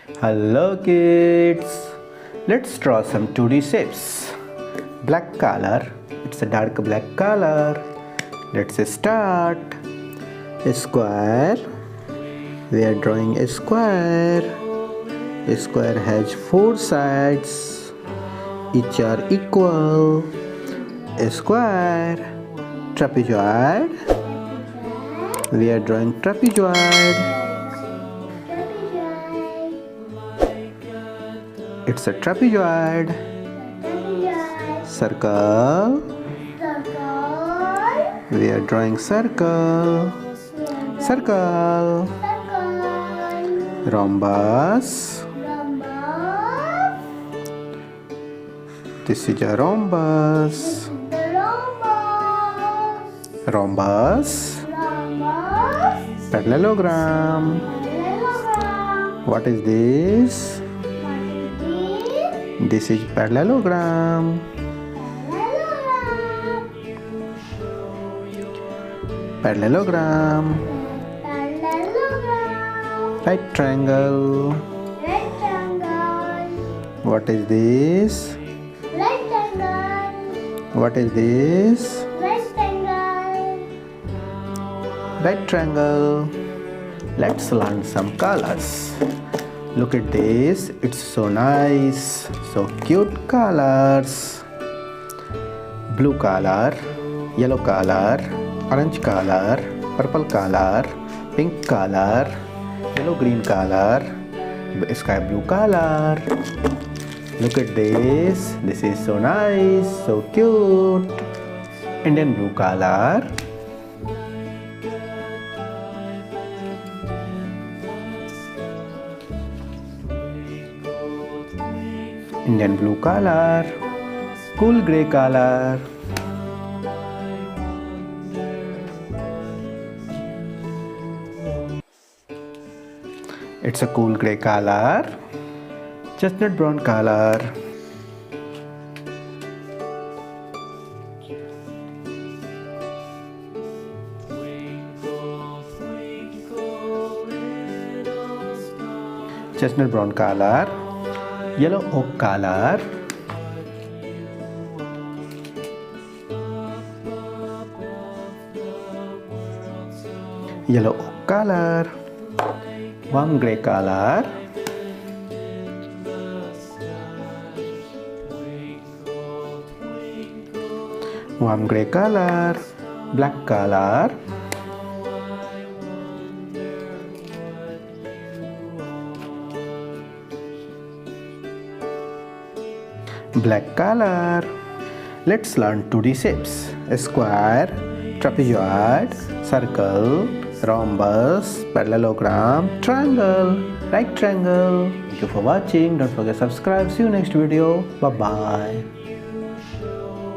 Hello kids, let's draw some 2D shapes. Black color, it's a dark black color. Let's start. A square, we are drawing a square. A square has 4 sides, each are equal. A square. Trapezoid, we are drawing trapezoid. It's a trapezoid. Circle. We are drawing circle. Circle. Rhombus. This is a rhombus. Rhombus. Parallelogram. What is this? This is parallelogram. Parallelogram. Right triangle. What is this? What is this? Right triangle. Let's learn some colors. Look at this, it's so nice, so cute colors. Blue color, yellow color, orange color, purple color, pink color, yellow green color, sky blue color. Look at this is so nice, so cute. Indian blue color. Indian blue color, cool grey color, it's a cool grey color, chestnut brown color, chestnut brown color, yellow oak color, yellow oak color, warm grey color, warm grey color, black color, black color. Let's learn 2D shapes. A square, trapezoid, circle, rhombus, parallelogram, triangle, right triangle. Thank you for watching. Don't forget to subscribe. See you next video. Bye bye.